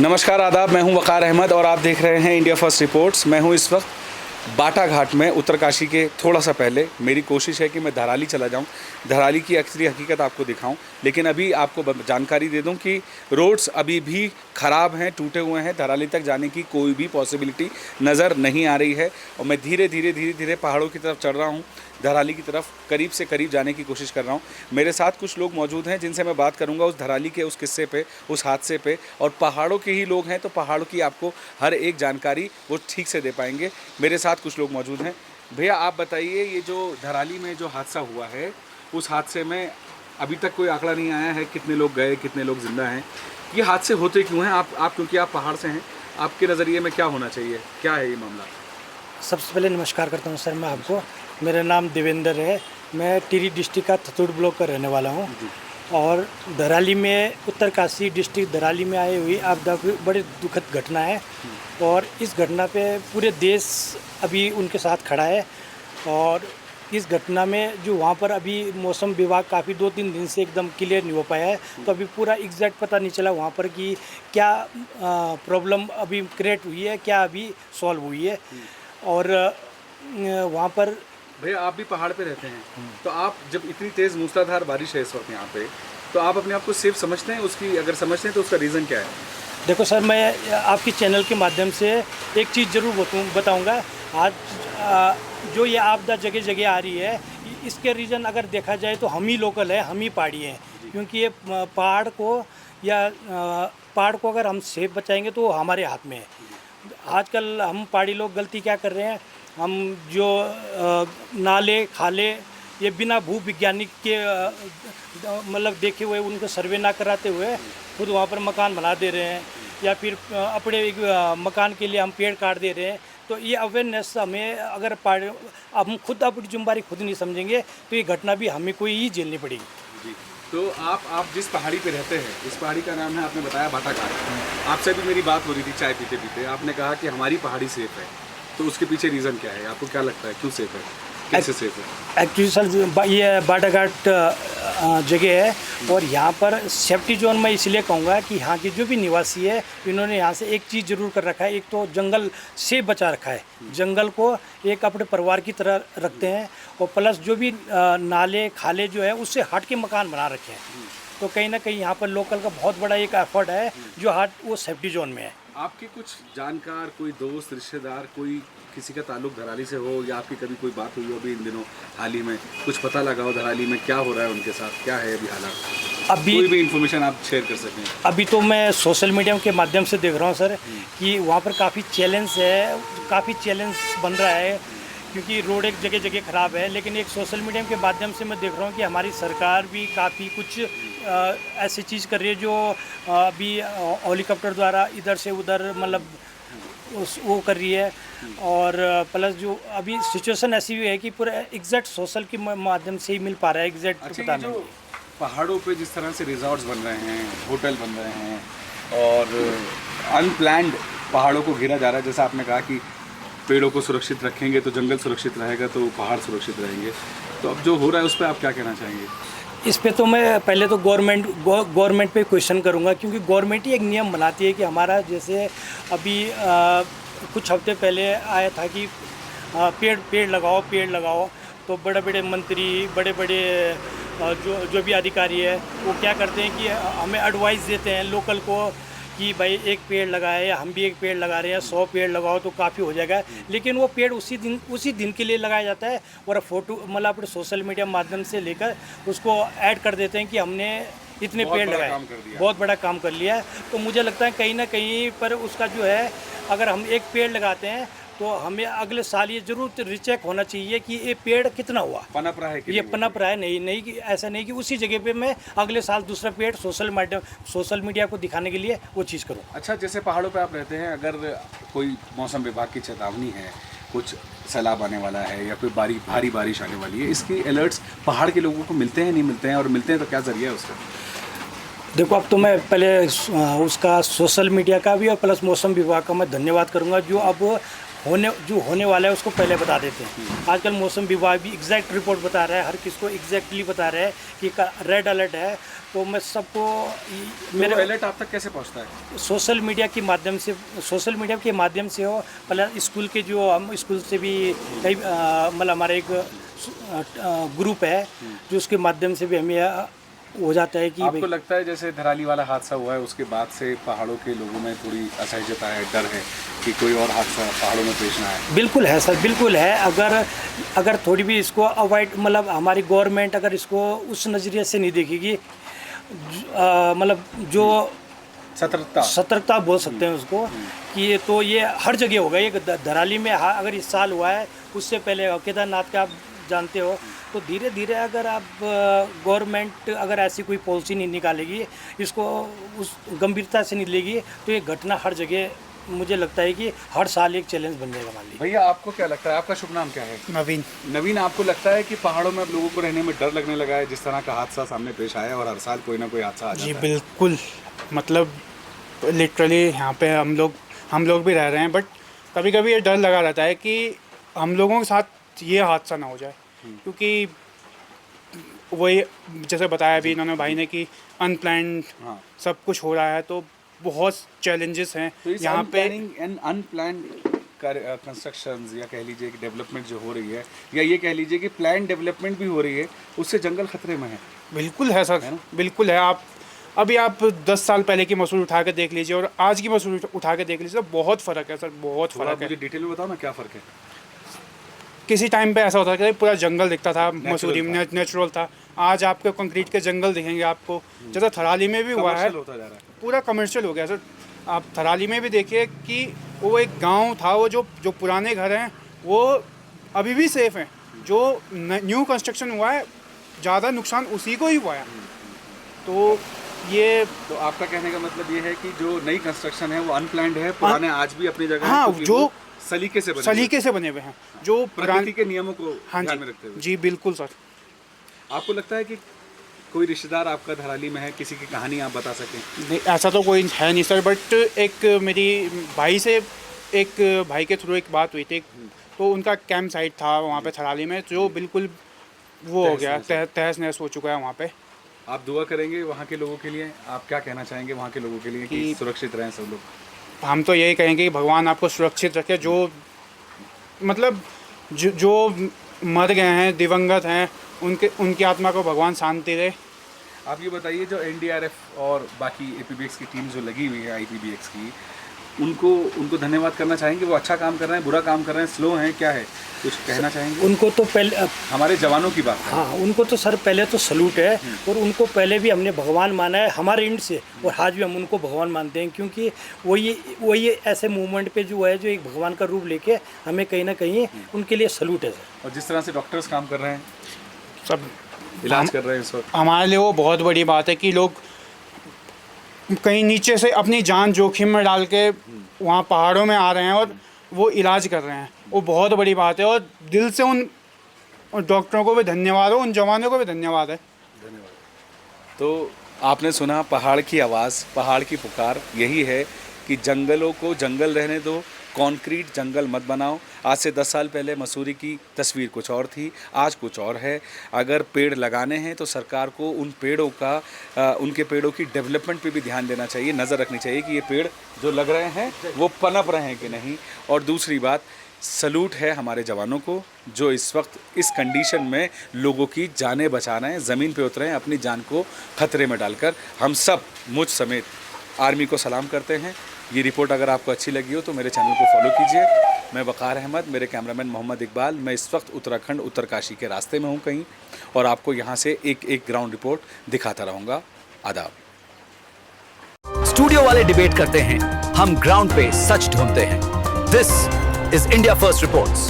नमस्कार आदाब, मैं हूं वकार अहमद और आप देख रहे हैं इंडिया फर्स्ट रिपोर्ट्स। मैं हूं इस वक्त बाटा घाट में, उत्तरकाशी के थोड़ा सा पहले। मेरी कोशिश है कि मैं धराली चला जाऊं, धराली की असली हकीकत आपको दिखाऊं, लेकिन अभी आपको जानकारी दे दूं कि रोड्स अभी भी ख़राब हैं, टूटे हुए हैं। धराली तक जाने की कोई भी पॉसिबिलिटी नज़र नहीं आ रही है और मैं धीरे धीरे पहाड़ों की तरफ चढ़ रहा हूँ, धराली की तरफ करीब से करीब जाने की कोशिश कर रहा हूँ। मेरे साथ कुछ लोग मौजूद हैं जिनसे मैं बात करूँगा उस धराली के उस किस्से पे, उस हादसे पे, और पहाड़ों के ही लोग हैं तो पहाड़ों की आपको हर एक जानकारी वो ठीक से दे पाएंगे। मेरे साथ कुछ लोग मौजूद हैं। भैया आप बताइए, ये जो धराली में जो हादसा हुआ है, उस हादसे में अभी तक कोई आंकड़ा नहीं आया है, कितने लोग गए, कितने लोग जिंदा हैं, ये हादसे होते क्यों हैं? आप क्योंकि आप पहाड़ से हैं, आपके नज़रिए में क्या होना चाहिए, क्या है ये मामला? सबसे पहले नमस्कार करता हूँ सर मैं आपको। मेरा नाम देवेंद्र है, मैं टिहरी डिस्ट्रिक्ट का थतुड़ ब्लॉक का रहने वाला हूँ और धराली में, उत्तरकाशी डिस्ट्रिक्ट धराली में आई हुई आपदा बड़ी दुखद घटना है और इस घटना पे पूरे देश अभी उनके साथ खड़ा है। और इस घटना में जो वहाँ पर अभी मौसम विभाग काफ़ी 2-3 दिन से एकदम क्लियर नहीं हो पाया है, तो अभी पूरा एग्जैक्ट पता नहीं चला वहाँ पर कि क्या प्रॉब्लम अभी क्रिएट हुई है, क्या अभी सॉल्व हुई है। और वहाँ पर भैया आप भी पहाड़ पे रहते हैं, तो आप जब इतनी तेज़ मूसलाधार बारिश है इस वक्त यहाँ पे, तो आप अपने आप को सेफ समझते हैं? उसकी अगर समझते हैं तो उसका रीज़न क्या है? देखो सर, मैं आपके चैनल के माध्यम से एक चीज़ ज़रूर बताऊंगा। आज जो ये आपदा जगह जगह आ रही है, इसके रीज़न अगर देखा जाए तो हम ही लोकल है, हम ही पहाड़ी हैं। क्योंकि ये पहाड़ को अगर हम सेफ बचाएंगे तो हमारे हाथ में है। आजकल हम पहाड़ी लोग गलती क्या कर रहे हैं, हम जो नाले खाले ये बिना भू वैज्ञानिक के मतलब देखे हुए, उनको सर्वे ना कराते हुए खुद वहाँ पर मकान बना दे रहे हैं, या फिर अपने मकान के लिए हम पेड़ काट दे रहे हैं। तो ये अवेयरनेस हमें, अगर हम खुद अपनी जिम्मेदारी खुद नहीं समझेंगे तो ये घटना भी हमें कोई ही झेलनी पड़ेगी। जी, तो आप जिस पहाड़ी पे रहते हैं, इस पहाड़ी का नाम है, आपने बताया बाटा घाट। आपसे भी मेरी बात हो रही थी चाय पीते पीते, आपने कहा कि हमारी पहाड़ी सेफ है, तो उसके पीछे रीज़न क्या है? आपको क्या लगता है क्यों सेफ है, कैसे सेफ है? एक्चुअली सर ये बाटा घाट जगह है और यहाँ पर सेफ्टी जोन मैं इसलिए कहूँगा कि यहाँ के जो भी निवासी है, इन्होंने यहाँ से एक चीज़ ज़रूर कर रखा है, एक तो जंगल से बचा रखा है, जंगल को एक अपने परिवार की तरह रखते हैं, और प्लस जो भी नाले खाले जो है उससे हट के मकान बना रखे हैं। तो कहीं ना कहीं यहाँ पर लोकल का बहुत बड़ा एक एफर्ट है जो वो सेफ्टी जोन में है। आपके कुछ जानकार, कोई दोस्त, रिश्तेदार, कोई किसी का ताल्लुक धराली से हो, या आपकी कभी कोई बात हुई हो अभी इन दिनों हाल ही में, कुछ पता लगा हो धराली में क्या हो रहा है उनके साथ, क्या है अभी हालात? अभी कोई भी इन्फॉर्मेशन आप शेयर कर सकें? अभी तो मैं सोशल मीडिया के माध्यम से देख रहा हूँ सर कि वहाँ पर काफ़ी चैलेंज बन रहा है, क्योंकि रोड एक जगह जगह ख़राब है। लेकिन एक सोशल मीडिया के माध्यम से मैं देख रहा हूँ कि हमारी सरकार भी काफ़ी कुछ ऐसी चीज़ कर रही है जो अभी हेलीकॉप्टर द्वारा इधर से उधर मतलब वो कर रही है। और प्लस जो अभी सिचुएशन ऐसी भी है कि पूरा एग्जैक्ट सोशल के माध्यम से ही मिल पा रहा है एग्जैक्ट पता नहीं। पहाड़ों पे जिस तरह से रिजॉर्ट्स बन रहे हैं, होटल बन रहे हैं और अनप्लैंड पहाड़ों को घेरा जा रहा है, जैसा आपने कहा कि पेड़ों को सुरक्षित रखेंगे तो जंगल सुरक्षित रहेगा, तो पहाड़ सुरक्षित रहेंगे, तो अब जो हो रहा है उस पर आप क्या कहना चाहेंगे? इस पे तो मैं पहले तो गवर्नमेंट पे क्वेश्चन करूंगा, क्योंकि गवर्नमेंट ही एक नियम बनाती है कि हमारा, जैसे अभी कुछ हफ्ते पहले आया था कि पेड़ लगाओ, तो बड़े बड़े मंत्री, बड़े बड़े जो भी अधिकारी है वो क्या करते हैं कि हमें एडवाइस देते हैं लोकल को कि भाई एक पेड़ लगाए, या हम भी एक पेड़ लगा रहे हैं, 100 पेड़ लगाओ तो काफ़ी हो जाएगा। लेकिन वो पेड़ उसी दिन के लिए लगाया जाता है और फोटो मतलब अपने सोशल मीडिया माध्यम से लेकर उसको ऐड कर देते हैं कि हमने इतने पेड़ लगाए, बहुत बड़ा काम कर लिया है। तो मुझे लगता है कहीं ना कहीं पर उसका जो है, अगर हम एक पेड़ लगाते हैं तो हमें अगले साल ये जरूर रिचेक होना चाहिए कि ये पेड़ कितना हुआ, पनप रहा है कि ये पनप रहा है। नहीं कि ऐसा नहीं कि उसी जगह पे मैं अगले साल दूसरा पेड़ सोशल मीडिया को दिखाने के लिए वो चीज़ करूँ। अच्छा, जैसे पहाड़ों पे आप रहते हैं, अगर कोई मौसम विभाग की चेतावनी है, कुछ सैलाब आने वाला है या कोई भारी बारिश आने वाली है, इसकी अलर्ट्स पहाड़ के लोगों को मिलते हैं, नहीं मिलते हैं, और मिलते हैं तो क्या जरिया है उसका? देखो, अब तो मैं पहले उसका सोशल मीडिया का भी और प्लस मौसम विभाग का मैं धन्यवाद करूंगा, जो अब होने वाला है उसको पहले बता देते हैं। आजकल मौसम विभाग भी एग्जैक्ट रिपोर्ट बता रहा है, हर किस को एग्जैक्टली बता रहा है कि रेड अलर्ट है। तो मैं सबको मेरे अलर्ट आप तक कैसे पहुंचता है? सोशल मीडिया के माध्यम से हो, प्लस स्कूल के जो हम स्कूल से भी कई मतलब हमारा एक ग्रुप है जो उसके माध्यम से भी हमें हो जाता है कि आपको लगता है जैसे धराली वाला हादसा हुआ है उसके बाद से पहाड़ों के लोगों में थोड़ी असहजता है, डर है कि कोई और हादसा पहाड़ों में पेश ना आए? बिल्कुल है सर, बिल्कुल है। अगर थोड़ी भी इसको अवॉइड, मतलब हमारी गवर्नमेंट अगर इसको उस नज़रिए से नहीं देखेगी, मतलब जो सतर्कता बोल सकते हैं उसको, कि तो ये हर जगह होगा। ये धराली में अगर इस साल हुआ है, उससे पहले केदारनाथ का आप जानते हो, तो धीरे धीरे अगर आप गवर्नमेंट अगर ऐसी कोई पॉलिसी नहीं निकालेगी, इसको उस गंभीरता से नहीं लेगी, तो ये घटना हर जगह, मुझे लगता है कि हर साल एक चैलेंज बन जाएगा हमारे लिए। भैया आपको क्या लगता है, आपका शुभ नाम क्या है? नवीन, आपको लगता है कि पहाड़ों में अब लोगों को रहने में डर लगने लगा है, जिस तरह का हादसा सामने पेश आया और हर साल कोई ना कोई हादसा आ जाता है? जी बिल्कुल, मतलब लिटरली यहाँ पे हम लोग भी रह रहे हैं, बट कभी कभी ये डर लगा रहता है कि हम लोगों के साथ ये हादसा ना हो जाए, क्योंकि वही जैसे बताया अभी इन्होंने भाई ने कि अनप्लान्ड सब कुछ हो रहा है, तो बहुत चैलेंजेस हैं तो यहाँ पे। अनप्लान्ड कंस्ट्रक्शंस या कह लीजिए कि डेवलपमेंट जो हो रही है, या ये कह लीजिए कि प्लान डेवलपमेंट भी हो रही है, उससे जंगल खतरे में है। बिल्कुल है सर, बिल्कुल है। आप 10 साल पहले की मसूरी उठा के देख लीजिए और आज की मसूरी उठा के देख लीजिए, तो बहुत फ़र्क है सर, बहुत फ़र्क है। मुझे डिटेल में बताओ ना क्या फ़र्क है। किसी टाइम पे ऐसा होता था कि पूरा जंगल दिखता था, मसूरी में नेचुरल था। आज आपके कंक्रीट के जंगल दिखेंगे आपको, जैसा थराली में भी हुआ है, होता जा रहा है, पूरा कमर्शियल हो गया सर। आप थराली में भी देखिए कि वो एक गांव था, वो जो पुराने घर हैं वो अभी भी सेफ हैं, जो न्यू कंस्ट्रक्शन हुआ है ज़्यादा नुकसान उसी को ही हुआ है। तो आपका कहने का मतलब ये है कि जो नई कंस्ट्रक्शन है वो अनप्लान्ड है, पुराने आज भी अपनी जगह हाँ, है, जो सलीके से बने हुए हैं, जो प्रकृति के नियमों को हाँ ध्यान में रखते हुए। जी बिल्कुल सर। आपको लगता है कि कोई रिश्तेदार आपका धराली में है, किसी की कहानी आप बता सकें? नहीं, ऐसा तो कोई है नहीं सर, बट एक मेरी भाई के थ्रू एक बात हुई थी, तो उनका कैंप साइट था वहाँ पे थराली में, जो बिल्कुल वो हो गया, तहस नहस हो चुका है वहाँ पे। आप दुआ करेंगे वहाँ के लोगों के लिए? आप क्या कहना चाहेंगे वहाँ के लोगों के लिए कि सुरक्षित रहें सब लोग? हम तो यही कहेंगे कि भगवान आपको सुरक्षित रखे, जो मतलब जो मर गए हैं, दिवंगत हैं, उनकी आत्मा को भगवान शांति दे। आप ये बताइए, जो एनडीआरएफ और बाकी एपीबीएक्स की टीम जो लगी हुई है आईपीबीएक्स की, उनको धन्यवाद करना चाहेंगे? वो अच्छा काम कर रहे हैं, बुरा काम कर रहे हैं, स्लो हैं, क्या है, कुछ कहना चाहेंगे? उनको तो पहले हमारे जवानों की बात है। हाँ, उनको तो सर पहले तो सलूट है, और उनको पहले भी हमने भगवान माना है हमारे एंड से, और आज भी हम उनको भगवान मानते हैं, क्योंकि वही ऐसे मूवमेंट पे जो है, जो एक भगवान का रूप लेके हमें कहीं ना कहीं उनके लिए सलूट है सर। और जिस तरह से डॉक्टर्स काम कर रहे हैं, सब इलाज कर रहे हैं इस वक्त, हमारे लिए वो बहुत बड़ी बात है कि लोग कहीं नीचे से अपनी जान जोखिम में डाल के वहाँ पहाड़ों में आ रहे हैं और वो इलाज कर रहे हैं, वो बहुत बड़ी बात है। और दिल से उन डॉक्टरों को भी धन्यवाद हो, उन जवानों को भी धन्यवाद है। धन्यवाद। तो आपने सुना पहाड़ की आवाज़, पहाड़ की पुकार, यही है कि जंगलों को जंगल रहने दो, कंक्रीट जंगल मत बनाओ। आज से 10 साल पहले मसूरी की तस्वीर कुछ और थी, आज कुछ और है। अगर पेड़ लगाने हैं तो सरकार को उन पेड़ों का उनके पेड़ों की डेवलपमेंट पे भी ध्यान देना चाहिए, नज़र रखनी चाहिए कि ये पेड़ जो लग रहे हैं वो पनप रहे हैं कि नहीं। और दूसरी बात, सलूट है हमारे जवानों को, जो इस वक्त इस कंडीशन में लोगों की जानें बचा रहे हैं, ज़मीन पे उतरे हैं अपनी जान को खतरे में डालकर। हम सब, मुझ समेत, आर्मी को सलाम करते हैं। ये रिपोर्ट अगर आपको अच्छी लगी हो तो मेरे चैनल को फॉलो कीजिए। मैं वक़ार अहमद, मेरे कैमरामैन मोहम्मद इकबाल। मैं इस वक्त उत्तराखंड उत्तरकाशी के रास्ते में हूँ कहीं, और आपको यहाँ से एक ग्राउंड रिपोर्ट दिखाता रहूँगा। आदाब। स्टूडियो वाले डिबेट करते हैं, हम ग्राउंड पे सच ढूंढते हैं। This is India first reports.